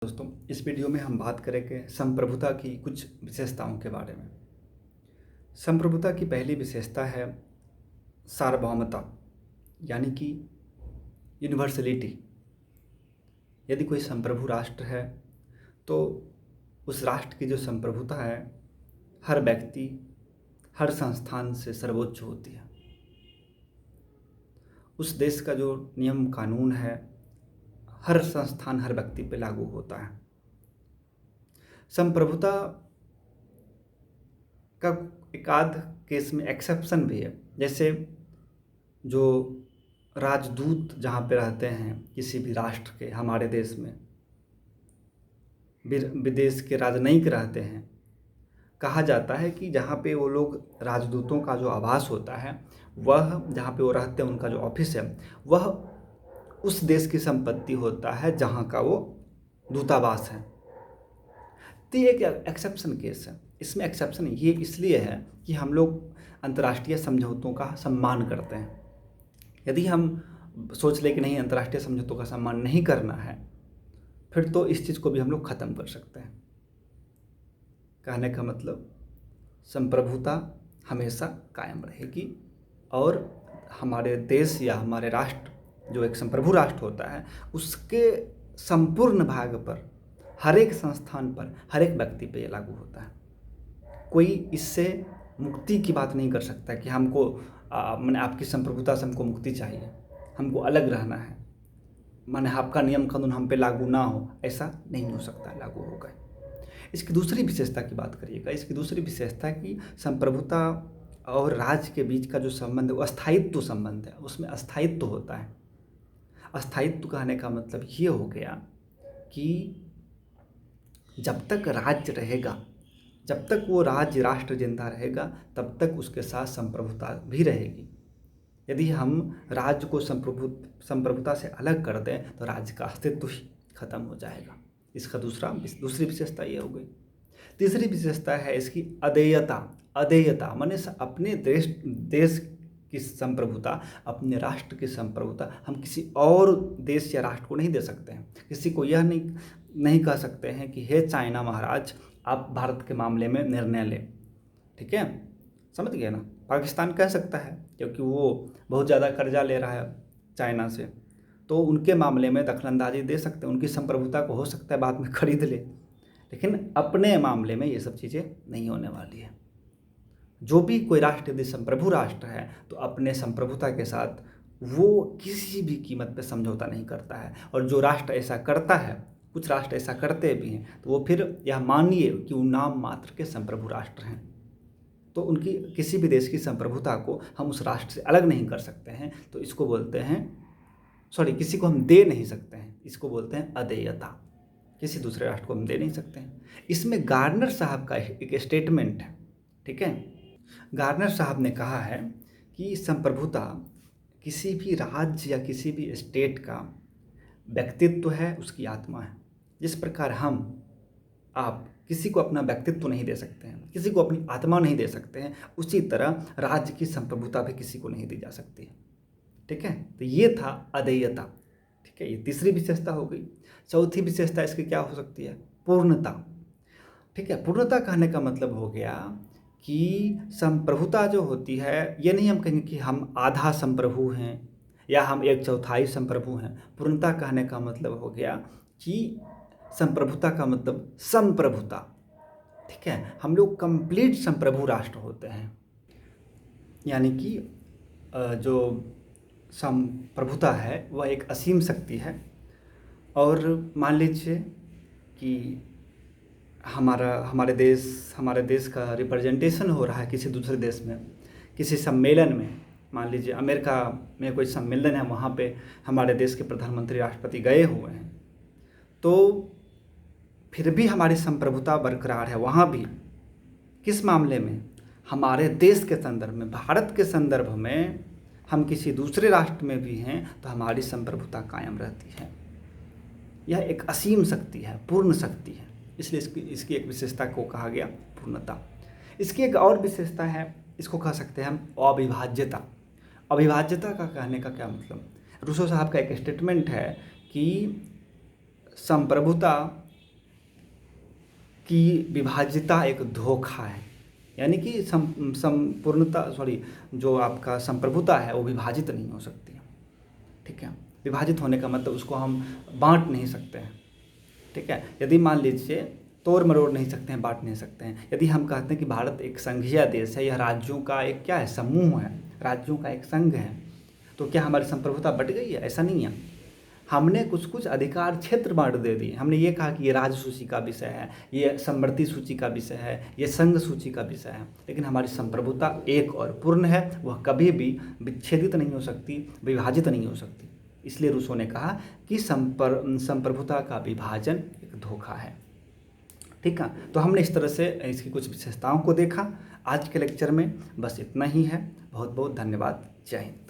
दोस्तों, इस वीडियो में हम बात करेंगे संप्रभुता की कुछ विशेषताओं के बारे में। संप्रभुता की पहली विशेषता है सार्वभौमता, यानी कि यूनिवर्सलिटी। यदि कोई संप्रभु राष्ट्र है तो उस राष्ट्र की जो संप्रभुता है हर व्यक्ति, हर संस्थान से सर्वोच्च होती है। उस देश का जो नियम कानून है हर संस्थान, हर व्यक्ति पे लागू होता है। संप्रभुता का एक आध केस में एक्सेप्शन भी है, जैसे जो राजदूत जहाँ पे रहते हैं किसी भी राष्ट्र के, हमारे देश में विदेश के राजनयिक रहते हैं, कहा जाता है कि जहाँ पे वो लोग, राजदूतों का जो आवास होता है, वह जहाँ पे वो रहते हैं, उनका जो ऑफिस है, वह उस देश की संपत्ति होता है जहाँ का वो दूतावास है। तो ये एक एक्सेप्शन केस है। इसमें एक्सेप्शन ये इसलिए है कि हम लोग अंतर्राष्ट्रीय समझौतों का सम्मान करते हैं। यदि हम सोच लें कि नहीं, अंतर्राष्ट्रीय समझौतों का सम्मान नहीं करना है, फिर तो इस चीज़ को भी हम लोग ख़त्म कर सकते हैं। कहने का मतलब, संप्रभुता हमेशा कायम रहेगी और हमारे देश या हमारे राष्ट्र जो एक संप्रभु राष्ट्र होता है, उसके संपूर्ण भाग पर, हर एक संस्थान पर, हर एक व्यक्ति पे ये लागू होता है। कोई इससे मुक्ति की बात नहीं कर सकता कि हमको मैंने आपकी संप्रभुता से हमको मुक्ति चाहिए, हमको अलग रहना है, माने आपका नियम कानून हम पे लागू ना हो, ऐसा नहीं हो सकता, लागू होगा। इसकी दूसरी विशेषता की बात करिएगा। इसकी दूसरी विशेषता है कि संप्रभुता और राज्य के बीच का जो संबंध है वो अस्थायित्व संबंध है, उसमें अस्थायित्व होता है। अस्थायित्व कहने का मतलब ये हो गया कि जब तक राज्य रहेगा, जब तक वो राज्य राष्ट्र जिंदा रहेगा, तब तक उसके साथ संप्रभुता भी रहेगी। यदि हम राज्य को संप्रभुता से अलग कर दें तो राज्य का अस्तित्व ही खत्म हो जाएगा। इसका दूसरी विशेषता ये हो गई। तीसरी विशेषता है इसकी अदेयता। अदेयता माने अपने देश की संप्रभुता, अपने राष्ट्र की संप्रभुता हम किसी और देश या राष्ट्र को नहीं दे सकते हैं। किसी को यह नहीं कह सकते हैं कि हे चाइना महाराज, आप भारत के मामले में निर्णय लें। ठीक है, समझ गए ना। पाकिस्तान कह सकता है क्योंकि वो बहुत ज़्यादा कर्जा ले रहा है चाइना से, तो उनके मामले में दखलंदाजी दे सकते हैं, उनकी संप्रभुता को हो सकता है बाद में खरीद ले, लेकिन अपने मामले में ये सब चीज़ें नहीं होने वाली है। जो भी कोई राष्ट्र यदि संप्रभु राष्ट्र है तो अपने संप्रभुता के साथ वो किसी भी कीमत पे समझौता नहीं करता है। और जो राष्ट्र ऐसा करता है, कुछ राष्ट्र ऐसा करते भी हैं, तो वो फिर यह मानिए कि वो नाम मात्र के संप्रभु राष्ट्र हैं, तो उनकी किसी भी देश की संप्रभुता को हम उस राष्ट्र से अलग नहीं कर सकते हैं। तो इसको बोलते हैं, किसी को हम दे नहीं सकते हैं, इसको बोलते हैं अदेयता। किसी दूसरे राष्ट्र को हम दे नहीं सकते हैं। इसमें गार्नर साहब का एक स्टेटमेंट है। ठीक है, गार्नर साहब ने कहा है कि संप्रभुता किसी भी राज्य या किसी भी स्टेट का व्यक्तित्व है, उसकी आत्मा है। जिस प्रकार आप किसी को अपना व्यक्तित्व नहीं दे सकते हैं, किसी को अपनी आत्मा नहीं दे सकते हैं, उसी तरह राज्य की संप्रभुता भी किसी को नहीं दी जा सकती है। ठीक है, तो ये था अदेयता। ठीक है, ये तीसरी विशेषता हो गई। चौथी विशेषता इसकी क्या हो सकती है? पूर्णता। ठीक है, पूर्णता कहने का मतलब हो गया कि संप्रभुता जो होती है, ये नहीं हम कहेंगे कि हम आधा संप्रभु हैं या हम 1/4 संप्रभु हैं। पूर्णता कहने का मतलब हो गया कि संप्रभुता का मतलब संप्रभुता। ठीक है, हम लोग कंप्लीट संप्रभु राष्ट्र होते हैं, यानी कि जो संप्रभुता है वह एक असीम शक्ति है। और मान लीजिए कि हमारे देश का रिप्रेजेंटेशन हो रहा है किसी दूसरे देश में, किसी सम्मेलन में। मान लीजिए अमेरिका में कोई सम्मेलन है, वहाँ पे हमारे देश के प्रधानमंत्री, राष्ट्रपति गए हुए हैं, तो फिर भी हमारी संप्रभुता बरकरार है वहाँ भी। किस मामले में? हमारे देश के संदर्भ में, भारत के संदर्भ में हम किसी दूसरे राष्ट्र में भी हैं तो हमारी संप्रभुता कायम रहती है। यह एक असीम शक्ति है, पूर्ण शक्ति है, इसलिए इसकी एक विशेषता को कहा गया पूर्णता। इसकी एक और विशेषता है, इसको कह सकते हैं हम अविभाज्यता। अविभाज्यता का कहने का क्या मतलब? रूसो साहब का एक स्टेटमेंट है कि संप्रभुता कि विभाजिता एक धोखा है, यानी कि संपूर्णता जो आपका संप्रभुता है वो विभाजित नहीं हो सकती है। ठीक है, विभाजित होने का मतलब उसको हम बांट नहीं सकते हैं। ठीक है, यदि मान लीजिए तोड़ मरोड़ नहीं सकते हैं, बांट नहीं सकते हैं। यदि हम कहते हैं कि भारत एक संघीय देश है, यह राज्यों का एक क्या है, समूह है, राज्यों का एक संघ है, तो क्या हमारी संप्रभुता बट गई है? ऐसा नहीं है। हमने कुछ कुछ अधिकार क्षेत्र बांट दे दिए। हमने ये कहा कि ये राज्य सूची का विषय है, ये समवर्ती सूची का विषय है, ये संघ सूची का विषय है, लेकिन हमारी संप्रभुता एक और पूर्ण है, वह कभी भी विच्छेदित नहीं हो सकती, विभाजित नहीं हो सकती। इसलिए रूसो ने कहा कि संप्रभुता का विभाजन एक धोखा है। ठीक है, तो हमने इस तरह से इसकी कुछ विशेषताओं को देखा। आज के लेक्चर में बस इतना ही है। बहुत बहुत धन्यवाद। जय हिंद।